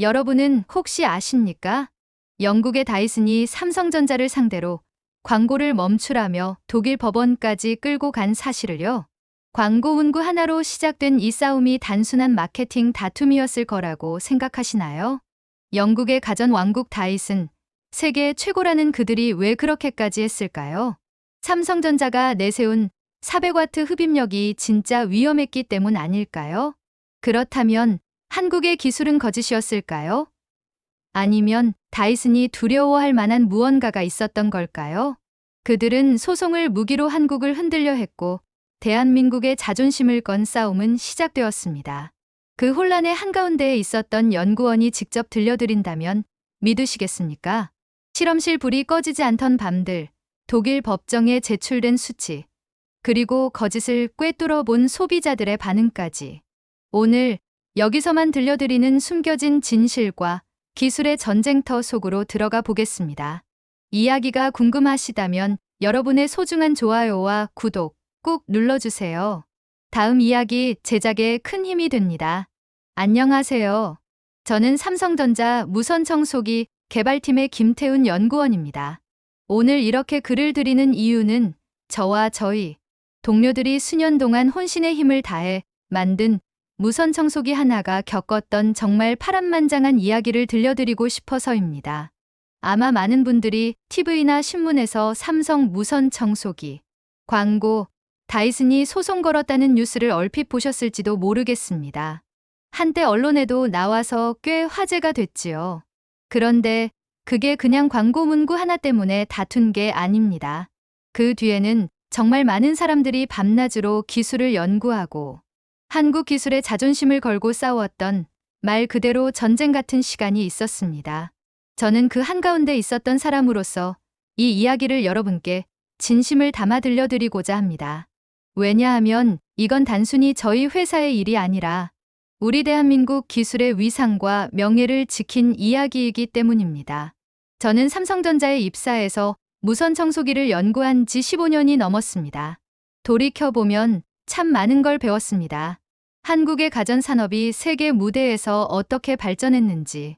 여러분은 혹시 아십니까? 영국의 다이슨이 삼성전자를 상대로 광고를 멈추라며 독일 법원까지 끌고 간 사실을요. 광고 문구 하나로 시작된 이 싸움이 단순한 마케팅 다툼이었을 거라고 생각하시나요? 영국의 가전 왕국 다이슨, 세계 최고라는 그들이 왜 그렇게까지 했을까요? 삼성전자가 내세운 400와트 흡입력이 진짜 위험했기 때문 아닐까요? 그렇다면 한국의 기술은 거짓이었을까요? 아니면 다이슨이 두려워할 만한 무언가가 있었던 걸까요? 그들은 소송을 무기로 한국을 흔들려 했고 대한민국의 자존심을 건 싸움은 시작되었습니다. 그 혼란의 한가운데에 있었던 연구원이 직접 들려드린다면 믿으시겠습니까? 실험실 불이 꺼지지 않던 밤들, 독일 법정에 제출된 수치, 그리고 거짓을 꿰뚫어 본 소비자들의 반응까지. 오늘 여기서만 들려드리는 숨겨진 진실과 기술의 전쟁터 속으로 들어가 보겠습니다. 이야기가 궁금하시다면 여러분의 소중한 좋아요와 구독 꾹 눌러주세요. 다음 이야기 제작에 큰 힘이 됩니다. 안녕하세요. 저는 삼성전자 무선청소기 개발팀의 김태훈 연구원입니다. 오늘 이렇게 글을 드리는 이유는 저와 저희 동료들이 수년 동안 혼신의 힘을 다해 만든 무선 청소기 하나가 겪었던 정말 파란만장한 이야기를 들려드리고 싶어서입니다. 아마 많은 분들이 TV나 신문에서 삼성 무선 청소기 광고, 다이슨이 소송 걸었다는 뉴스를 얼핏 보셨을지도 모르겠습니다. 한때 언론에도 나와서 꽤 화제가 됐지요. 그런데 그게 그냥 광고 문구 하나 때문에 다툰 게 아닙니다. 그 뒤에는 정말 많은 사람들이 밤낮으로 기술을 연구하고 한국 기술의 자존심을 걸고 싸웠던 말 그대로 전쟁 같은 시간이 있었습니다. 저는 그 한가운데 있었던 사람으로서 이 이야기를 여러분께 진심을 담아 들려드리고자 합니다. 왜냐하면 이건 단순히 저희 회사의 일이 아니라 우리 대한민국 기술의 위상과 명예를 지킨 이야기이기 때문입니다. 저는 삼성전자에 입사해서 무선 청소기를 연구한 지 15년이 넘었습니다. 돌이켜보면 참 많은 걸 배웠습니다. 한국의 가전산업이 세계 무대에서 어떻게 발전했는지,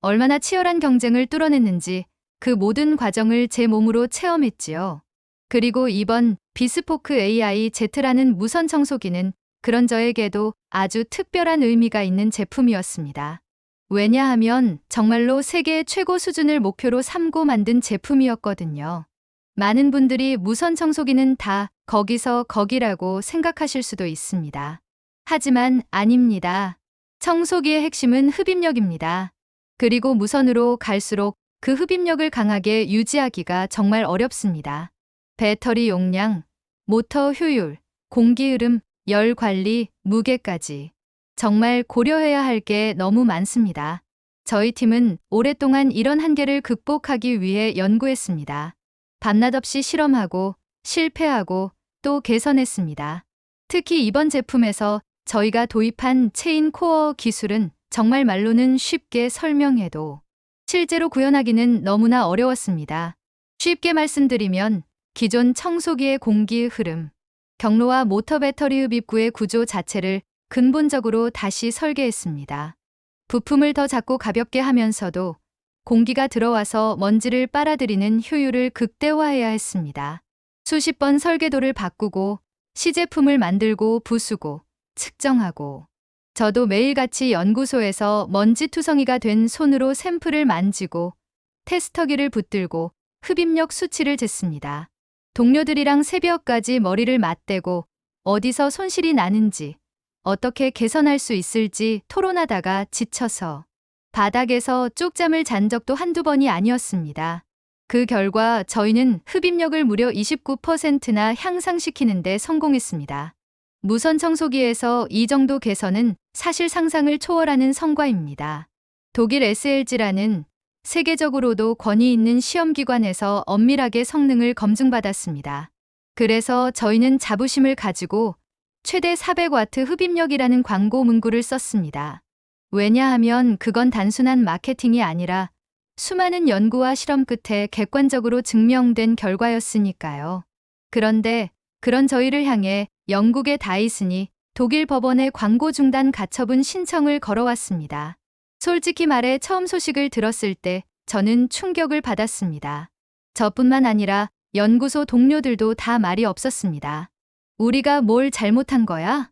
얼마나 치열한 경쟁을 뚫어냈는지 그 모든 과정을 제 몸으로 체험했지요. 그리고 이번 비스포크 AI Z라는 무선 청소기는 그런 저에게도 아주 특별한 의미가 있는 제품이었습니다. 왜냐하면 정말로 세계 최고 수준을 목표로 삼고 만든 제품이었거든요. 많은 분들이 무선 청소기는 다 거기서 거기라고 생각하실 수도 있습니다. 하지만 아닙니다. 청소기의 핵심은 흡입력입니다. 그리고 무선으로 갈수록 그 흡입력을 강하게 유지하기가 정말 어렵습니다. 배터리 용량, 모터 효율, 공기 흐름, 열 관리, 무게까지 정말 고려해야 할 게 너무 많습니다. 저희 팀은 오랫동안 이런 한계를 극복하기 위해 연구했습니다. 밤낮 없이 실험하고 실패하고 또 개선했습니다. 특히 이번 제품에서 저희가 도입한 체인 코어 기술은 정말 말로는 쉽게 설명해도 실제로 구현하기는 너무나 어려웠습니다. 쉽게 말씀드리면 기존 청소기의 공기 흐름, 경로와 모터 배터리 흡입구의 구조 자체를 근본적으로 다시 설계했습니다. 부품을 더 작고 가볍게 하면서도 공기가 들어와서 먼지를 빨아들이는 효율을 극대화해야 했습니다. 수십 번 설계도를 바꾸고 시제품을 만들고 부수고 측정하고 저도 매일같이 연구소에서 먼지투성이가 된 손으로 샘플을 만지고 테스터기를 붙들고 흡입력 수치를 쟀습니다. 동료들이랑 새벽까지 머리를 맞대고 어디서 손실이 나는지 어떻게 개선할 수 있을지 토론하다가 지쳐서 바닥에서 쪽잠을 잔 적도 한두 번이 아니었습니다. 그 결과 저희는 흡입력을 무려 29%나 향상시키는 데 성공했습니다. 무선 청소기에서 이 정도 개선은 사실 상상을 초월하는 성과입니다. 독일 SLG라는 세계적으로도 권위 있는 시험기관에서 엄밀하게 성능을 검증받았습니다. 그래서 저희는 자부심을 가지고 최대 400와트 흡입력이라는 광고 문구를 썼습니다. 왜냐하면 그건 단순한 마케팅이 아니라 수많은 연구와 실험 끝에 객관적으로 증명된 결과였으니까요. 그런데 그런 저희를 향해 영국의 다이슨이 독일 법원에 광고 중단 가처분 신청을 걸어왔습니다. 솔직히 말해 처음 소식을 들었을 때 저는 충격을 받았습니다. 저뿐만 아니라 연구소 동료들도 다 말이 없었습니다. 우리가 뭘 잘못한 거야?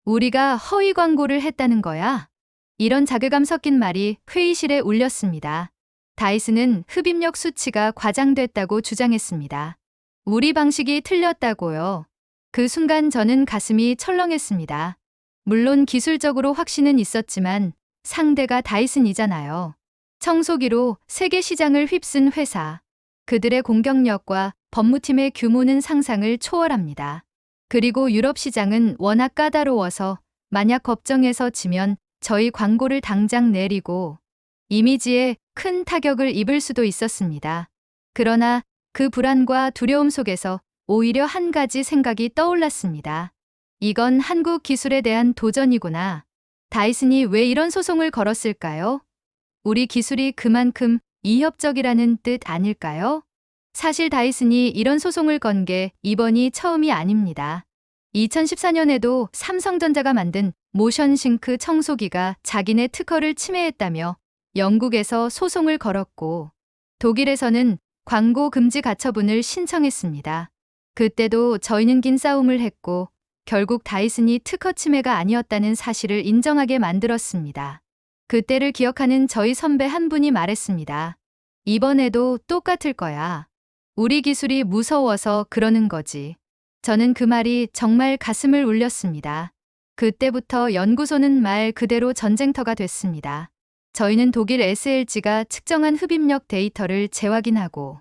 우리가 허위 광고를 했다는 거야? 이런 자괴감 섞인 말이 회의실에 울렸습니다. 다이슨은 흡입력 수치가 과장됐다고 주장했습니다. 우리 방식이 틀렸다고요. 그 순간 저는 가슴이 철렁했습니다. 물론 기술적으로 확신은 있었지만 상대가 다이슨이잖아요. 청소기로 세계 시장을 휩쓴 회사. 그들의 공격력과 법무팀의 규모는 상상을 초월합니다. 그리고 유럽 시장은 워낙 까다로워서 만약 법정에서 지면 저희 광고를 당장 내리고 이미지에 큰 타격을 입을 수도 있었습니다. 그러나 그 불안과 두려움 속에서 오히려 한 가지 생각이 떠올랐습니다. 이건 한국 기술에 대한 도전이구나. 다이슨이 왜 이런 소송을 걸었을까요? 우리 기술이 그만큼 이협적이라는 뜻 아닐까요? 사실 다이슨이 이런 소송을 건 게 이번이 처음이 아닙니다. 2014년에도 삼성전자가 만든 모션싱크 청소기가 자기네 특허를 침해했다며 영국에서 소송을 걸었고 독일에서는 광고 금지 가처분을 신청했습니다. 그때도 저희는 긴 싸움을 했고 결국 다이슨이 특허 침해가 아니었다는 사실을 인정하게 만들었습니다. 그때를 기억하는 저희 선배 한 분이 말했습니다. 이번에도 똑같을 거야. 우리 기술이 무서워서 그러는 거지. 저는 그 말이 정말 가슴을 울렸습니다. 그때부터 연구소는 말 그대로 전쟁터가 됐습니다. 저희는 독일 SLG가 측정한 흡입력 데이터를 재확인하고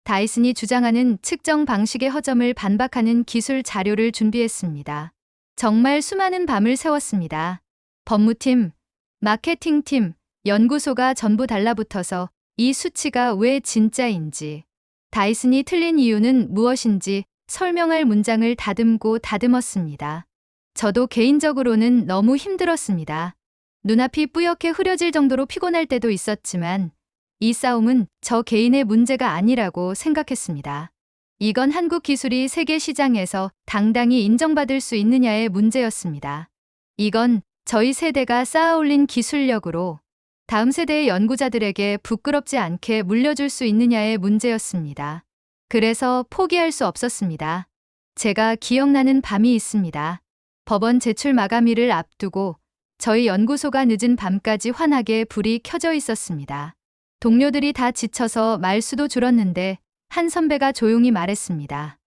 다이슨이 주장하는 측정 방식의 허점을 반박하는 기술 자료를 준비했습니다. 정말 수많은 밤을 새웠습니다. 법무팀, 마케팅팀, 연구소가 전부 달라붙어서 이 수치가 왜 진짜인지, 다이슨이 틀린 이유는 무엇인지 설명할 문장을 다듬고 다듬었습니다. 저도 개인적으로는 너무 힘들었습니다. 눈앞이 뿌옇게 흐려질 정도로 피곤할 때도 있었지만 이 싸움은 저 개인의 문제가 아니라고 생각했습니다. 이건 한국 기술이 세계 시장에서 당당히 인정받을 수 있느냐의 문제였습니다. 이건 저희 세대가 쌓아올린 기술력으로 다음 세대의 연구자들에게 부끄럽지 않게 물려줄 수 있느냐의 문제였습니다. 그래서 포기할 수 없었습니다. 제가 기억나는 밤이 있습니다. 법원 제출 마감일을 앞두고 저희 연구소가 늦은 밤까지 환하게 불이 켜져 있었습니다. 동료들이 다 지쳐서 말수도 줄었는데 한 선배가 조용히 말했습니다.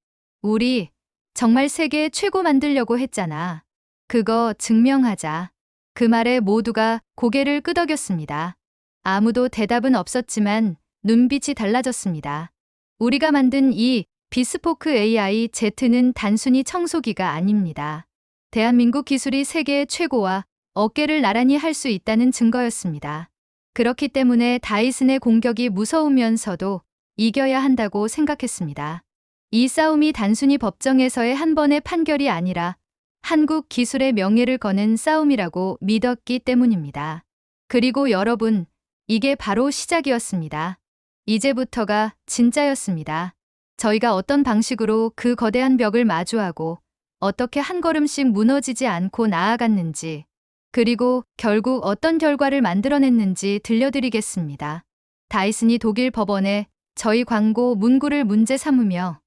우리 정말 세계 최고 만들려고 했잖아. 그거 증명하자. 그 말에 모두가 고개를 끄덕였습니다. 아무도 대답은 없었지만 눈빛이 달라졌습니다. 우리가 만든 이 비스포크 AI Z는 단순히 청소기가 아닙니다. 대한민국 기술이 세계 최고와 어깨를 나란히 할 수 있다는 증거였습니다. 그렇기 때문에 다이슨의 공격이 무서우면서도 이겨야 한다고 생각했습니다. 이 싸움이 단순히 법정에서의 한 번의 판결이 아니라 한국 기술의 명예를 거는 싸움이라고 믿었기 때문입니다. 그리고 여러분, 이게 바로 시작이었습니다. 이제부터가 진짜였습니다. 저희가 어떤 방식으로 그 거대한 벽을 마주하고 어떻게 한 걸음씩 무너지지 않고 나아갔는지, 그리고 결국 어떤 결과를 만들어냈는지 들려드리겠습니다. 다이슨이 독일 법원에 저희 광고 문구를 문제 삼으며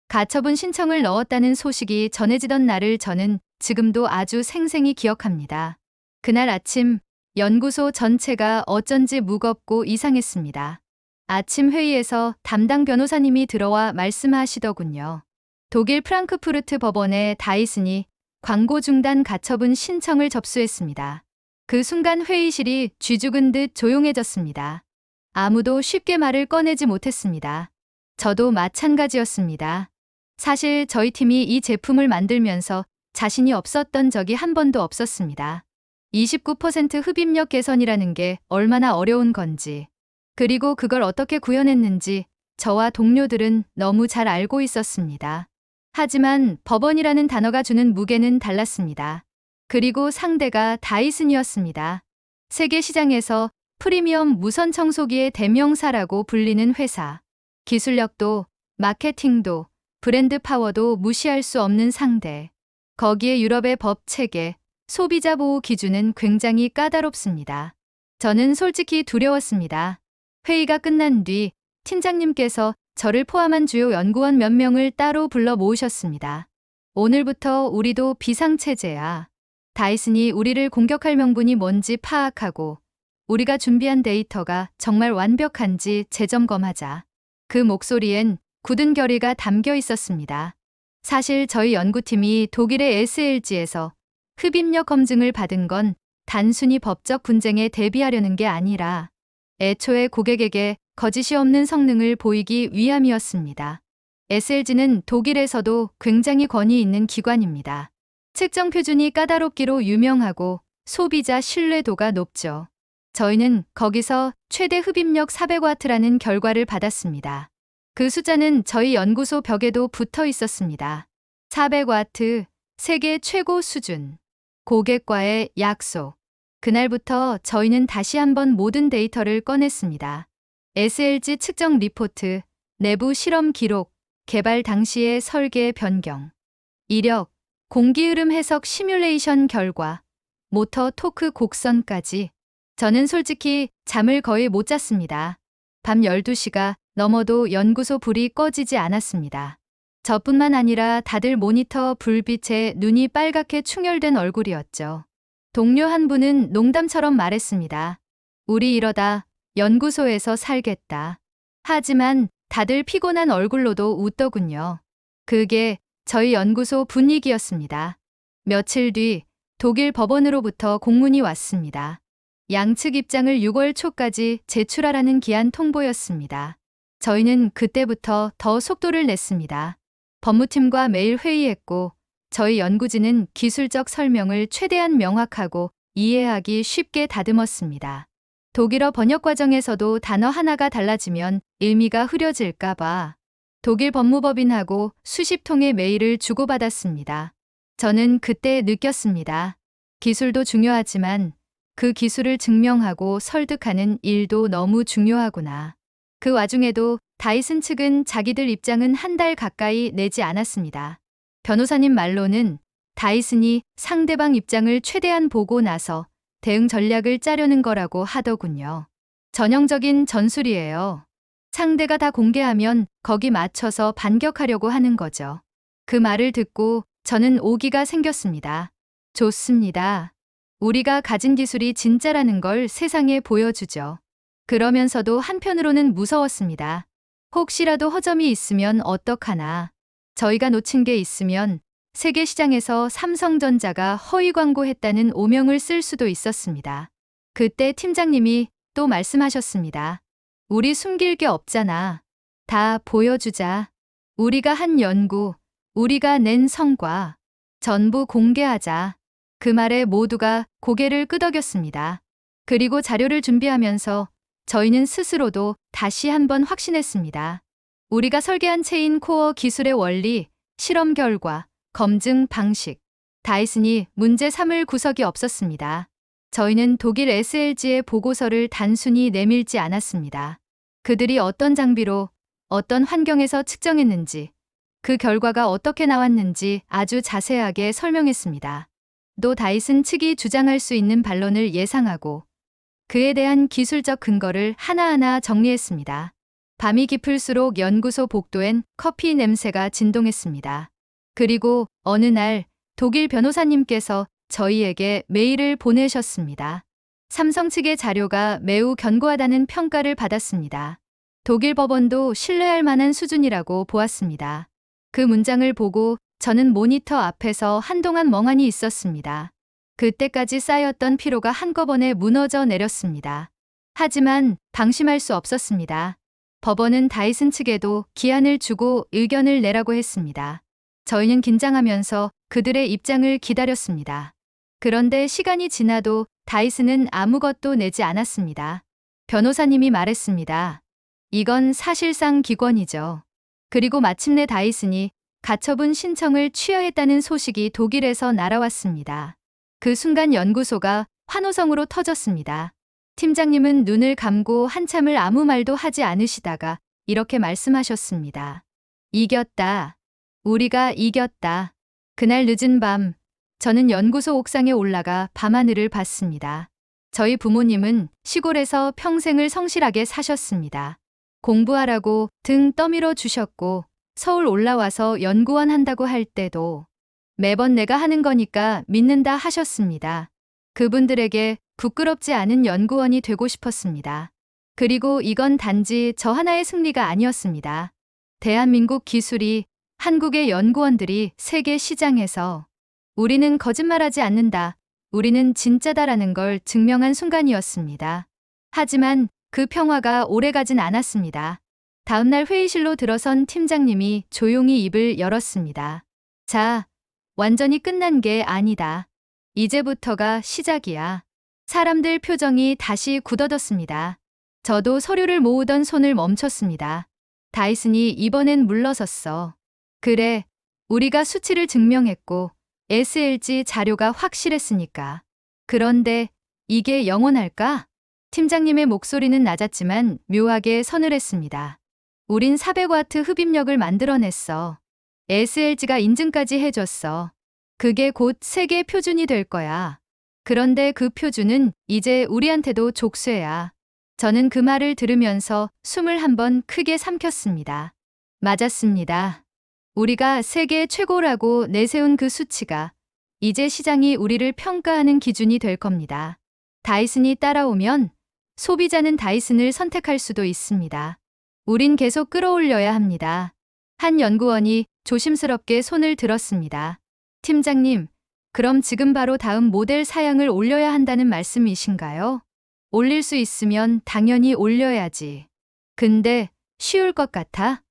가처분 신청을 넣었다는 소식이 전해지던 날을 저는 지금도 아주 생생히 기억합니다. 그날 아침 연구소 전체가 어쩐지 무겁고 이상했습니다. 아침 회의에서 담당 변호사님이 들어와 말씀하시더군요. 독일 프랑크푸르트 법원에 다이슨이 광고 중단 가처분 신청을 접수했습니다. 그 순간 회의실이 쥐죽은 듯 조용해졌습니다. 아무도 쉽게 말을 꺼내지 못했습니다. 저도 마찬가지였습니다. 사실 저희 팀이 이 제품을 만들면서 자신이 없었던 적이 한 번도 없었습니다. 29% 흡입력 개선이라는 게 얼마나 어려운 건지, 그리고 그걸 어떻게 구현했는지 저와 동료들은 너무 잘 알고 있었습니다. 하지만 법원이라는 단어가 주는 무게는 달랐습니다. 그리고 상대가 다이슨이었습니다. 세계 시장에서 프리미엄 무선 청소기의 대명사라고 불리는 회사. 기술력도, 마케팅도, 브랜드 파워도 무시할 수 없는 상대. 거기에 유럽의 법 체계, 소비자 보호 기준은 굉장히 까다롭습니다. 저는 솔직히 두려웠습니다. 회의가 끝난 뒤 팀장님께서 저를 포함한 주요 연구원 몇 명을 따로 불러 모으셨습니다. 오늘부터 우리도 비상체제야. 다이슨이 우리를 공격할 명분이 뭔지 파악하고 우리가 준비한 데이터가 정말 완벽한지 재점검하자. 그 목소리엔 굳은 결의가 담겨 있었습니다. 사실 저희 연구팀이 독일의 SLG에서 흡입력 검증을 받은 건 단순히 법적 분쟁에 대비하려는 게 아니라 애초에 고객에게 거짓이 없는 성능을 보이기 위함이었습니다. SLG는 독일에서도 굉장히 권위 있는 기관입니다. 측정 표준이 까다롭기로 유명하고 소비자 신뢰도가 높죠. 저희는 거기서 최대 흡입력 400W라는 결과를 받았습니다. 그 숫자는 저희 연구소 벽에도 붙어 있었습니다. 400W, 세계 최고 수준. 고객과의 약속. 그날부터 저희는 다시 한번 모든 데이터를 꺼냈습니다. SLG 측정 리포트, 내부 실험 기록, 개발 당시의 설계 변경, 이력, 공기 흐름 해석 시뮬레이션 결과, 모터 토크 곡선까지. 저는 솔직히 잠을 거의 못 잤습니다. 밤 12시가 넘어도 연구소 불이 꺼지지 않았습니다. 저뿐만 아니라 다들 모니터 불빛에 눈이 빨갛게 충혈된 얼굴이었죠. 동료 한 분은 농담처럼 말했습니다. 우리 이러다 연구소에서 살겠다. 하지만 다들 피곤한 얼굴로도 웃더군요. 그게 저희 연구소 분위기였습니다. 며칠 뒤 독일 법원으로부터 공문이 왔습니다. 양측 입장을 6월 초까지 제출하라는 기한 통보였습니다. 저희는 그때부터 더 속도를 냈습니다. 법무팀과 매일 회의했고 저희 연구진은 기술적 설명을 최대한 명확하고 이해하기 쉽게 다듬었습니다. 독일어 번역 과정에서도 단어 하나가 달라지면 의미가 흐려질까봐 독일 법무법인하고 수십 통의 메일을 주고받았습니다. 저는 그때 느꼈습니다. 기술도 중요하지만 그 기술을 증명하고 설득하는 일도 너무 중요하구나. 그 와중에도 다이슨 측은 자기들 입장은 한 달 가까이 내지 않았습니다. 변호사님 말로는 다이슨이 상대방 입장을 최대한 보고 나서 대응 전략을 짜려는 거라고 하더군요. 전형적인 전술이에요. 상대가 다 공개하면 거기 맞춰서 반격하려고 하는 거죠. 그 말을 듣고 저는 오기가 생겼습니다. 좋습니다. 우리가 가진 기술이 진짜라는 걸 세상에 보여주죠. 그러면서도 한편으로는 무서웠습니다. 혹시라도 허점이 있으면 어떡하나. 저희가 놓친 게 있으면 세계 시장에서 삼성전자가 허위 광고했다는 오명을 쓸 수도 있었습니다. 그때 팀장님이 또 말씀하셨습니다. 우리 숨길 게 없잖아. 다 보여주자. 우리가 한 연구, 우리가 낸 성과, 전부 공개하자. 그 말에 모두가 고개를 끄덕였습니다. 그리고 자료를 준비하면서 저희는 스스로도 다시 한번 확신했습니다. 우리가 설계한 체인 코어 기술의 원리, 실험 결과, 검증 방식, 다이슨이 문제 삼을 구석이 없었습니다. 저희는 독일 SLG의 보고서를 단순히 내밀지 않았습니다. 그들이 어떤 장비로, 어떤 환경에서 측정했는지, 그 결과가 어떻게 나왔는지 아주 자세하게 설명했습니다. 또 다이슨 측이 주장할 수 있는 반론을 예상하고 그에 대한 기술적 근거를 하나하나 정리했습니다. 밤이 깊을수록 연구소 복도엔 커피 냄새가 진동했습니다. 그리고 어느 날 독일 변호사님께서 저희에게 메일을 보내셨습니다. 삼성 측의 자료가 매우 견고하다는 평가를 받았습니다. 독일 법원도 신뢰할 만한 수준이라고 보았습니다. 그 문장을 보고 저는 모니터 앞에서 한동안 멍하니 있었습니다. 그때까지 쌓였던 피로가 한꺼번에 무너져 내렸습니다. 하지만 방심할 수 없었습니다. 법원은 다이슨 측에도 기한을 주고 의견을 내라고 했습니다. 저희는 긴장하면서 그들의 입장을 기다렸습니다. 그런데 시간이 지나도 다이슨은 아무것도 내지 않았습니다. 변호사님이 말했습니다. 이건 사실상 기권이죠. 그리고 마침내 다이슨이 가처분 신청을 취하했다는 소식이 독일에서 날아왔습니다. 그 순간 연구소가 환호성으로 터졌습니다. 팀장님은 눈을 감고 한참을 아무 말도 하지 않으시다가 이렇게 말씀하셨습니다. 이겼다. 우리가 이겼다. 그날 늦은 밤, 저는 연구소 옥상에 올라가 밤하늘을 봤습니다. 저희 부모님은 시골에서 평생을 성실하게 사셨습니다. 공부하라고 등 떠밀어 주셨고 서울 올라와서 연구원 한다고 할 때도 매번 내가 하는 거니까 믿는다 하셨습니다. 그분들에게 부끄럽지 않은 연구원이 되고 싶었습니다. 그리고 이건 단지 저 하나의 승리가 아니었습니다. 대한민국 기술이, 한국의 연구원들이 세계 시장에서 우리는 거짓말하지 않는다, 우리는 진짜다라는 걸 증명한 순간이었습니다. 하지만 그 평화가 오래가진 않았습니다. 다음날 회의실로 들어선 팀장님이 조용히 입을 열었습니다. 자, 완전히 끝난 게 아니다. 이제부터가 시작이야. 사람들 표정이 다시 굳어졌습니다. 저도 서류를 모으던 손을 멈췄습니다. 다이슨이 이번엔 물러섰어. 그래, 우리가 수치를 증명했고 SLG 자료가 확실했으니까. 그런데 이게 영원할까? 팀장님의 목소리는 낮았지만 묘하게 서늘했습니다. 우린 400와트 흡입력을 만들어냈어. SLG가 인증까지 해줬어. 그게 곧 세계 표준이 될 거야. 그런데 그 표준은 이제 우리한테도 족쇄야. 저는 그 말을 들으면서 숨을 한번 크게 삼켰습니다. 맞았습니다. 우리가 세계 최고라고 내세운 그 수치가 이제 시장이 우리를 평가하는 기준이 될 겁니다. 다이슨이 따라오면 소비자는 다이슨을 선택할 수도 있습니다. 우린 계속 끌어올려야 합니다. 한 연구원이 조심스럽게 손을 들었습니다. 팀장님, 그럼 지금 바로 다음 모델 사양을 올려야 한다는 말씀이신가요? 올릴 수 있으면 당연히 올려야지. 근데 쉬울 것 같아?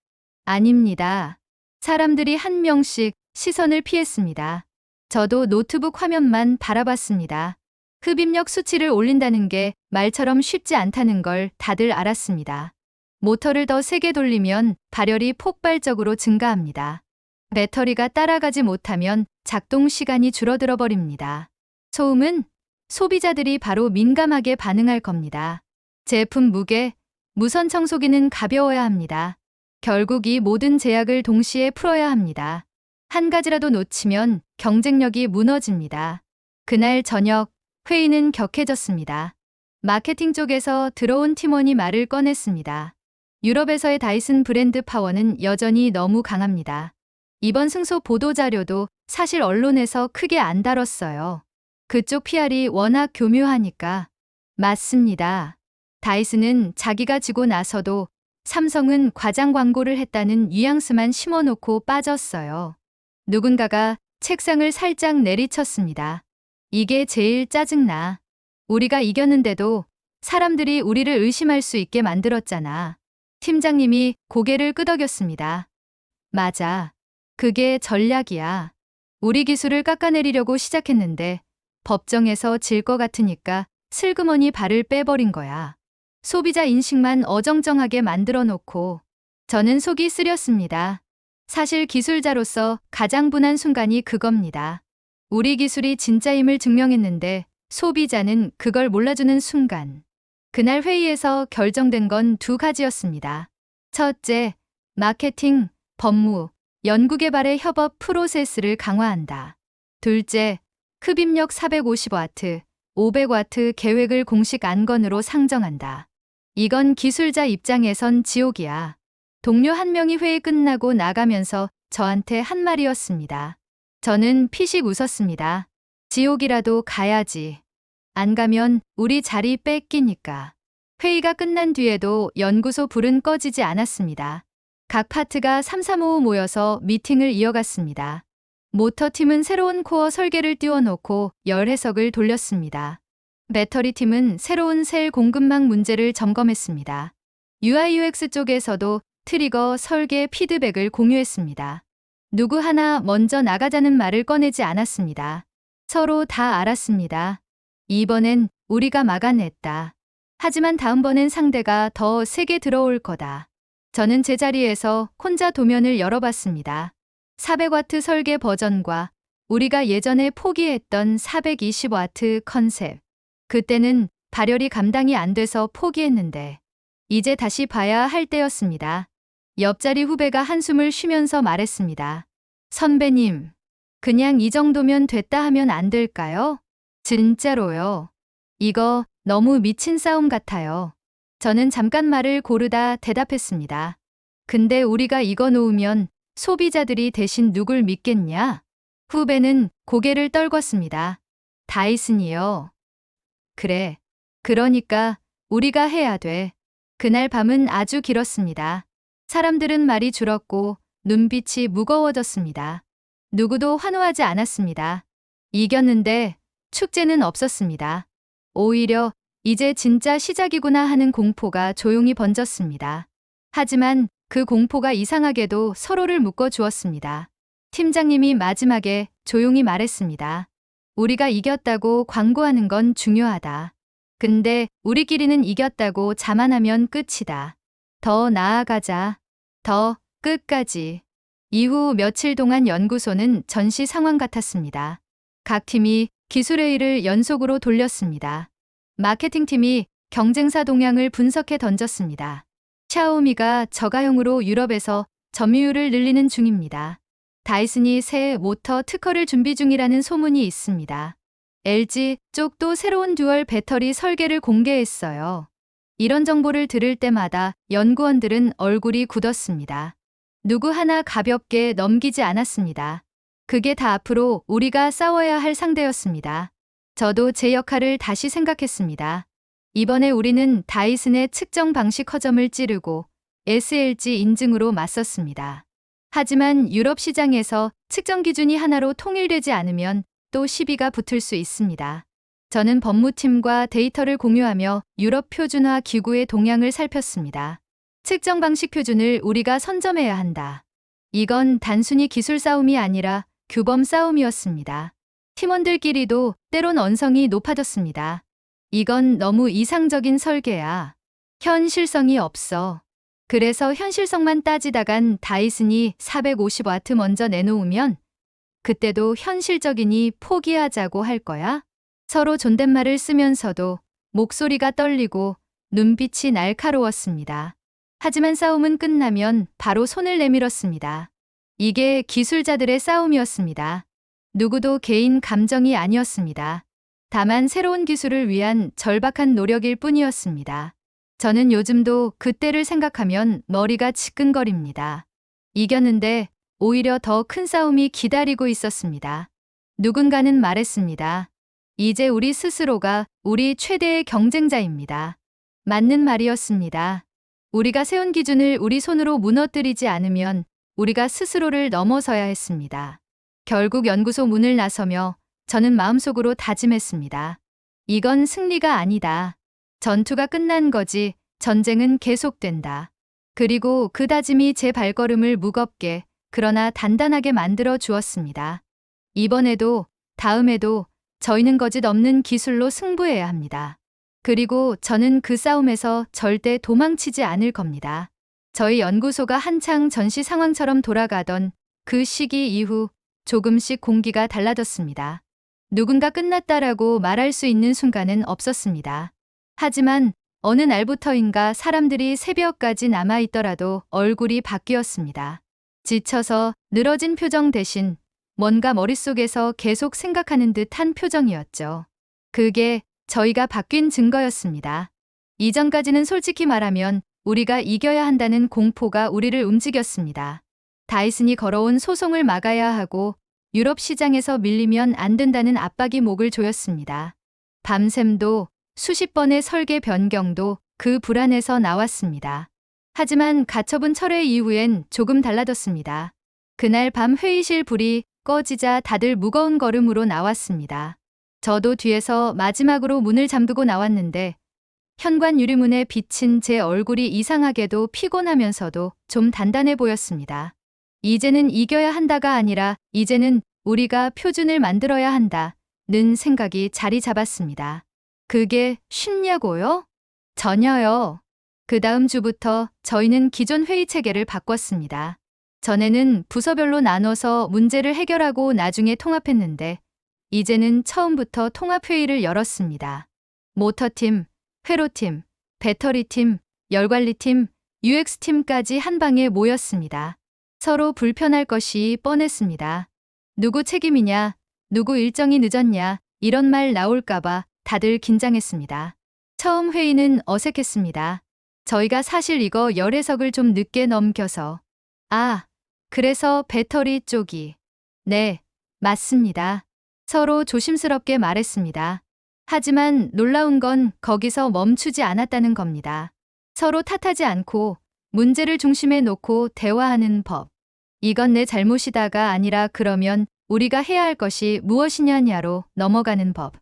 아닙니다. 사람들이 한 명씩 시선을 피했습니다. 저도 노트북 화면만 바라봤습니다. 흡입력 수치를 올린다는 게 말처럼 쉽지 않다는 걸 다들 알았습니다. 모터를 더 세게 돌리면 발열이 폭발적으로 증가합니다. 배터리가 따라가지 못하면 작동 시간이 줄어들어 버립니다. 소음은 소비자들이 바로 민감하게 반응할 겁니다. 제품 무게, 무선 청소기는 가벼워야 합니다. 결국 이 모든 제약을 동시에 풀어야 합니다. 한 가지라도 놓치면 경쟁력이 무너집니다. 그날 저녁 회의는 격해졌습니다. 마케팅 쪽에서 들어온 팀원이 말을 꺼냈습니다. 유럽에서의 다이슨 브랜드 파워는 여전히 너무 강합니다. 이번 승소 보도자료도 사실 언론에서 크게 안 다뤘어요. 그쪽 PR이 워낙 교묘하니까. 맞습니다. 다이슨은 자기가 지고 나서도 삼성은 과장 광고를 했다는 뉘앙스만 심어놓고 빠졌어요. 누군가가 책상을 살짝 내리쳤습니다. 이게 제일 짜증나. 우리가 이겼는데도 사람들이 우리를 의심할 수 있게 만들었잖아. 팀장님이 고개를 끄덕였습니다. 맞아. 그게 전략이야. 우리 기술을 깎아내리려고 시작했는데 법정에서 질 것 같으니까 슬그머니 발을 빼버린 거야. 소비자 인식만 어정쩡하게 만들어 놓고 저는 속이 쓰렸습니다. 사실 기술자로서 가장 분한 순간이 그겁니다. 우리 기술이 진짜임을 증명했는데 소비자는 그걸 몰라주는 순간. 그날 회의에서 결정된 건 두 가지였습니다. 첫째, 마케팅, 법무, 연구개발의 협업 프로세스를 강화한다. 둘째, 흡입력 450와트, 500와트 계획을 공식 안건으로 상정한다. 이건 기술자 입장에선 지옥이야. 동료 한 명이 회의 끝나고 나가면서 저한테 한 말이었습니다. 저는 피식 웃었습니다. 지옥이라도 가야지. 안 가면 우리 자리 뺏기니까. 회의가 끝난 뒤에도 연구소 불은 꺼지지 않았습니다. 각 파트가 삼삼오오 모여서 미팅을 이어갔습니다. 모터팀은 새로운 코어 설계를 띄워놓고 열 해석을 돌렸습니다. 배터리팀은 새로운 셀 공급망 문제를 점검했습니다. UI/UX 쪽에서도 트리거 설계 피드백을 공유했습니다. 누구 하나 먼저 나가자는 말을 꺼내지 않았습니다. 서로 다 알았습니다. 이번엔 우리가 막아냈다. 하지만 다음번엔 상대가 더 세게 들어올 거다. 저는 제자리에서 혼자 도면을 열어봤습니다. 400와트 설계 버전과 우리가 예전에 포기했던 420와트 컨셉. 그때는 발열이 감당이 안 돼서 포기했는데 이제 다시 봐야 할 때였습니다. 옆자리 후배가 한숨을 쉬면서 말했습니다. 선배님, 그냥 이 정도면 됐다 하면 안 될까요? 진짜로요. 이거 너무 미친 싸움 같아요. 저는 잠깐 말을 고르다 대답했습니다. 근데 우리가 이거 놓으면 소비자들이 대신 누굴 믿겠냐? 후배는 고개를 떨궜습니다. 다이슨이요. 그래. 그러니까 우리가 해야 돼. 그날 밤은 아주 길었습니다. 사람들은 말이 줄었고 눈빛이 무거워졌습니다. 누구도 환호하지 않았습니다. 이겼는데 축제는 없었습니다. 오히려 이제 진짜 시작이구나 하는 공포가 조용히 번졌습니다. 하지만 그 공포가 이상하게도 서로를 묶어주었습니다. 팀장님이 마지막에 조용히 말했습니다. 우리가 이겼다고 광고하는 건 중요하다. 근데 우리끼리는 이겼다고 자만하면 끝이다. 더 나아가자. 더 끝까지. 이후 며칠 동안 연구소는 전시 상황 같았습니다. 각 팀이 기술회의를 연속으로 돌렸습니다. 마케팅팀이 경쟁사 동향을 분석해 던졌습니다. 샤오미가 저가형으로 유럽에서 점유율을 늘리는 중입니다. 다이슨이 새 모터 특허를 준비 중이라는 소문이 있습니다. LG 쪽도 새로운 듀얼 배터리 설계를 공개했어요. 이런 정보를 들을 때마다 연구원들은 얼굴이 굳었습니다. 누구 하나 가볍게 넘기지 않았습니다. 그게 다 앞으로 우리가 싸워야 할 상대였습니다. 저도 제 역할을 다시 생각했습니다. 이번에 우리는 다이슨의 측정 방식 허점을 찌르고 SLG 인증으로 맞섰습니다. 하지만 유럽 시장에서 측정 기준이 하나로 통일되지 않으면 또 시비가 붙을 수 있습니다. 저는 법무팀과 데이터를 공유하며 유럽 표준화 기구의 동향을 살폈습니다. 측정 방식 표준을 우리가 선점해야 한다. 이건 단순히 기술 싸움이 아니라 규범 싸움이었습니다. 팀원들끼리도 때론 언성이 높아졌습니다. 이건 너무 이상적인 설계야. 현실성이 없어. 그래서 현실성만 따지다간 다이슨이 450와트 먼저 내놓으면 그때도 현실적이니 포기하자고 할 거야? 서로 존댓말을 쓰면서도 목소리가 떨리고 눈빛이 날카로웠습니다. 하지만 싸움은 끝나면 바로 손을 내밀었습니다. 이게 기술자들의 싸움이었습니다. 누구도 개인 감정이 아니었습니다. 다만 새로운 기술을 위한 절박한 노력일 뿐이었습니다. 저는 요즘도 그때를 생각하면 머리가 지끈거립니다. 이겼는데 오히려 더 큰 싸움이 기다리고 있었습니다. 누군가는 말했습니다. 이제 우리 스스로가 우리 최대의 경쟁자입니다. 맞는 말이었습니다. 우리가 세운 기준을 우리 손으로 무너뜨리지 않으면 우리가 스스로를 넘어서야 했습니다. 결국 연구소 문을 나서며 저는 마음속으로 다짐했습니다. 이건 승리가 아니다. 전투가 끝난 거지 전쟁은 계속된다. 그리고 그 다짐이 제 발걸음을 무겁게 그러나 단단하게 만들어 주었습니다. 이번에도 다음에도 저희는 거짓 없는 기술로 승부해야 합니다. 그리고 저는 그 싸움에서 절대 도망치지 않을 겁니다. 저희 연구소가 한창 전시 상황처럼 돌아가던 그 시기 이후 조금씩 공기가 달라졌습니다. 누군가 끝났다라고 말할 수 있는 순간은 없었습니다. 하지만 어느 날부터인가 사람들이 새벽까지 남아있더라도 얼굴이 바뀌었습니다. 지쳐서 늘어진 표정 대신 뭔가 머릿속에서 계속 생각하는 듯한 표정이었죠. 그게 저희가 바뀐 증거였습니다. 이전까지는 솔직히 말하면 우리가 이겨야 한다는 공포가 우리를 움직였습니다. 다이슨이 걸어온 소송을 막아야 하고 유럽 시장에서 밀리면 안 된다는 압박이 목을 조였습니다. 밤샘도 수십 번의 설계 변경도 그 불안에서 나왔습니다. 하지만 가처분 철회 이후엔 조금 달라졌습니다. 그날 밤 회의실 불이 꺼지자 다들 무거운 걸음으로 나왔습니다. 저도 뒤에서 마지막으로 문을 잠그고 나왔는데 현관 유리문에 비친 제 얼굴이 이상하게도 피곤하면서도 좀 단단해 보였습니다. 이제는 이겨야 한다가 아니라 이제는 우리가 표준을 만들어야 한다는 생각이 자리 잡았습니다. 그게 쉽냐고요? 전혀요. 그 다음 주부터 저희는 기존 회의 체계를 바꿨습니다. 전에는 부서별로 나눠서 문제를 해결하고 나중에 통합했는데 이제는 처음부터 통합회의를 열었습니다. 모터팀, 회로팀, 배터리팀, 열관리팀, UX팀까지 한 방에 모였습니다. 서로 불편할 것이 뻔했습니다. 누구 책임이냐, 누구 일정이 늦었냐 이런 말 나올까봐 다들 긴장했습니다. 처음 회의는 어색했습니다. 저희가 사실 이거 열애석을 좀 늦게 넘겨서. 아, 그래서 배터리 쪽이. 네, 맞습니다. 서로 조심스럽게 말했습니다. 하지만 놀라운 건 거기서 멈추지 않았다는 겁니다. 서로 탓하지 않고 문제를 중심에 놓고 대화하는 법. 이건 내 잘못이다가 아니라 그러면 우리가 해야 할 것이 무엇이냐로 넘어가는 법.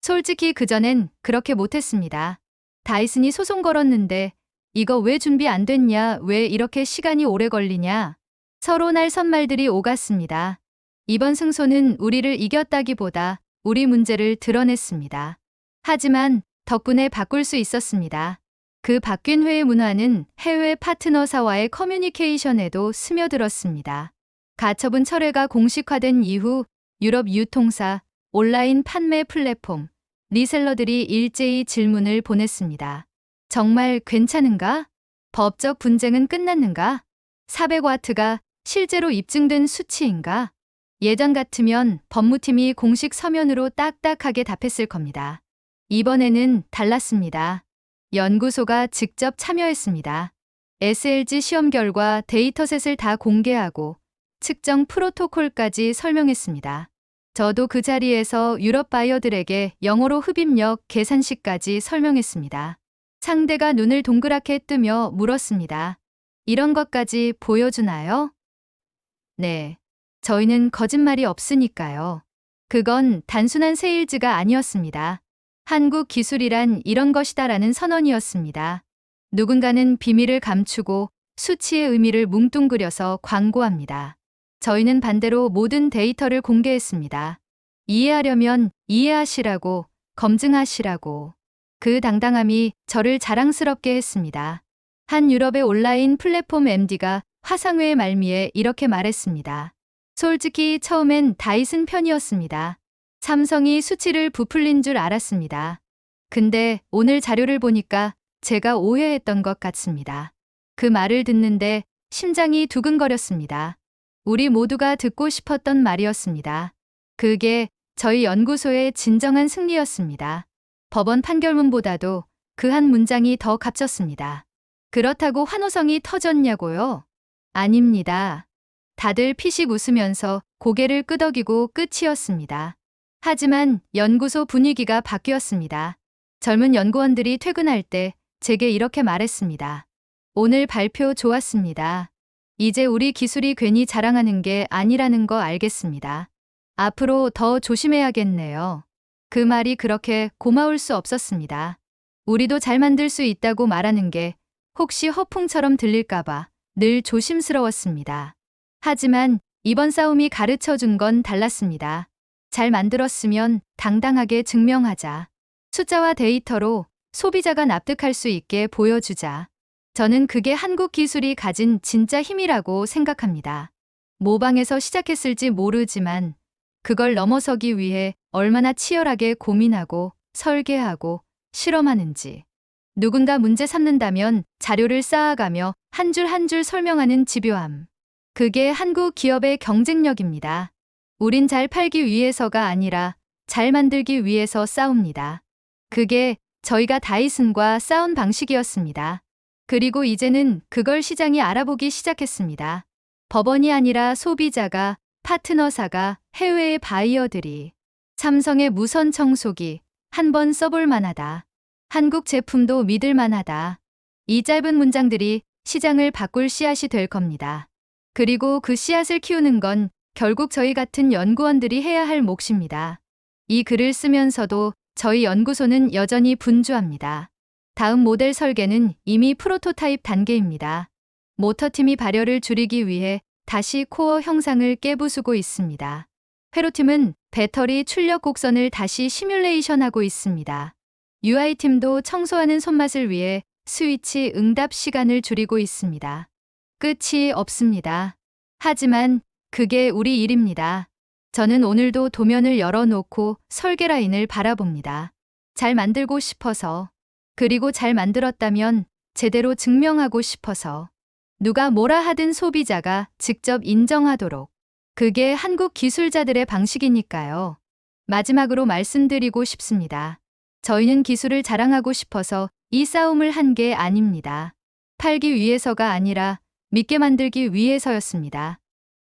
솔직히 그전엔 그렇게 못했습니다. 다이슨이 소송 걸었는데 이거 왜 준비 안 됐냐, 왜 이렇게 시간이 오래 걸리냐. 서로 날 선말들이 오갔습니다. 이번 승소는 우리를 이겼다기보다 우리 문제를 드러냈습니다. 하지만 덕분에 바꿀 수 있었습니다. 그 바뀐 회의 문화는 해외 파트너사와의 커뮤니케이션에도 스며들었습니다. 가처분 철회가 공식화된 이후 유럽 유통사, 온라인 판매 플랫폼, 리셀러들이 일제히 질문을 보냈습니다. 정말 괜찮은가? 법적 분쟁은 끝났는가? 400와트가 실제로 입증된 수치인가? 예전 같으면 법무팀이 공식 서면으로 딱딱하게 답했을 겁니다. 이번에는 달랐습니다. 연구소가 직접 참여했습니다. SLG 시험 결과 데이터셋을 다 공개하고 측정 프로토콜까지 설명했습니다. 저도 그 자리에서 유럽 바이어들에게 영어로 흡입력 계산식까지 설명했습니다. 상대가 눈을 동그랗게 뜨며 물었습니다. 이런 것까지 보여주나요? 네. 저희는 거짓말이 없으니까요. 그건 단순한 세일즈가 아니었습니다. 한국 기술이란 이런 것이다라는 선언이었습니다. 누군가는 비밀을 감추고 수치의 의미를 뭉뚱그려서 광고합니다. 저희는 반대로 모든 데이터를 공개했습니다. 이해하려면 이해하시라고, 검증하시라고. 그 당당함이 저를 자랑스럽게 했습니다. 한 유럽의 온라인 플랫폼 MD가 화상회의 말미에 이렇게 말했습니다. 솔직히 처음엔 다이슨 편이었습니다. 삼성이 수치를 부풀린 줄 알았습니다. 근데 오늘 자료를 보니까 제가 오해했던 것 같습니다. 그 말을 듣는데 심장이 두근거렸습니다. 우리 모두가 듣고 싶었던 말이었습니다. 그게 저희 연구소의 진정한 승리였습니다. 법원 판결문보다도 그 한 문장이 더 값졌습니다. 그렇다고 환호성이 터졌냐고요? 아닙니다. 다들 피식 웃으면서 고개를 끄덕이고 끝이었습니다. 하지만 연구소 분위기가 바뀌었습니다. 젊은 연구원들이 퇴근할 때 제게 이렇게 말했습니다. 오늘 발표 좋았습니다. 이제 우리 기술이 괜히 자랑하는 게 아니라는 거 알겠습니다. 앞으로 더 조심해야겠네요. 그 말이 그렇게 고마울 수 없었습니다. 우리도 잘 만들 수 있다고 말하는 게 혹시 허풍처럼 들릴까봐 늘 조심스러웠습니다. 하지만 이번 싸움이 가르쳐 준 건 달랐습니다. 잘 만들었으면 당당하게 증명하자. 숫자와 데이터로 소비자가 납득할 수 있게 보여주자. 저는 그게 한국 기술이 가진 진짜 힘이라고 생각합니다. 모방에서 시작했을지 모르지만 그걸 넘어서기 위해 얼마나 치열하게 고민하고 설계하고 실험하는지. 누군가 문제 삼는다면 자료를 쌓아가며 한 줄 한 줄 설명하는 집요함. 그게 한국 기업의 경쟁력입니다. 우린 잘 팔기 위해서가 아니라 잘 만들기 위해서 싸웁니다. 그게 저희가 다이슨과 싸운 방식이었습니다. 그리고 이제는 그걸 시장이 알아보기 시작했습니다. 법원이 아니라 소비자가, 파트너사가, 해외의 바이어들이. 삼성의 무선 청소기, 한번 써볼 만하다. 한국 제품도 믿을 만하다. 이 짧은 문장들이 시장을 바꿀 씨앗이 될 겁니다. 그리고 그 씨앗을 키우는 건 결국 저희 같은 연구원들이 해야 할 몫입니다. 이 글을 쓰면서도 저희 연구소는 여전히 분주합니다. 다음 모델 설계는 이미 프로토타입 단계입니다. 모터팀이 발열을 줄이기 위해 다시 코어 형상을 깨부수고 있습니다. 회로팀은 배터리 출력 곡선을 다시 시뮬레이션하고 있습니다. UI팀도 청소하는 손맛을 위해 스위치 응답 시간을 줄이고 있습니다. 끝이 없습니다. 하지만 그게 우리 일입니다. 저는 오늘도 도면을 열어놓고 설계 라인을 바라봅니다. 잘 만들고 싶어서. 그리고 잘 만들었다면 제대로 증명하고 싶어서. 누가 뭐라 하든 소비자가 직접 인정하도록. 그게 한국 기술자들의 방식이니까요. 마지막으로 말씀드리고 싶습니다. 저희는 기술을 자랑하고 싶어서 이 싸움을 한 게 아닙니다. 팔기 위해서가 아니라 믿게 만들기 위해서였습니다.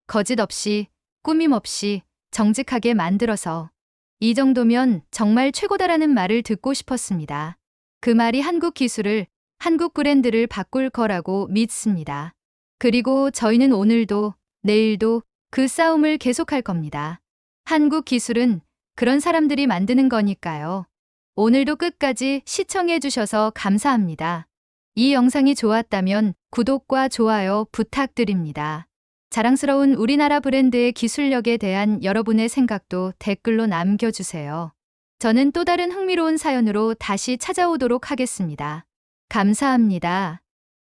거짓 없이, 꾸밈 없이 정직하게 만들어서. 이 정도면 정말 최고다라는 말을 듣고 싶었습니다. 그 말이 한국 기술을, 한국 브랜드를 바꿀 거라고 믿습니다. 그리고 저희는 오늘도, 내일도 그 싸움을 계속할 겁니다. 한국 기술은 그런 사람들이 만드는 거니까요. 오늘도 끝까지 시청해 주셔서 감사합니다. 이 영상이 좋았다면 구독과 좋아요 부탁드립니다. 자랑스러운 우리나라 브랜드의 기술력에 대한 여러분의 생각도 댓글로 남겨주세요. 저는 또 다른 흥미로운 사연으로 다시 찾아오도록 하겠습니다. 감사합니다.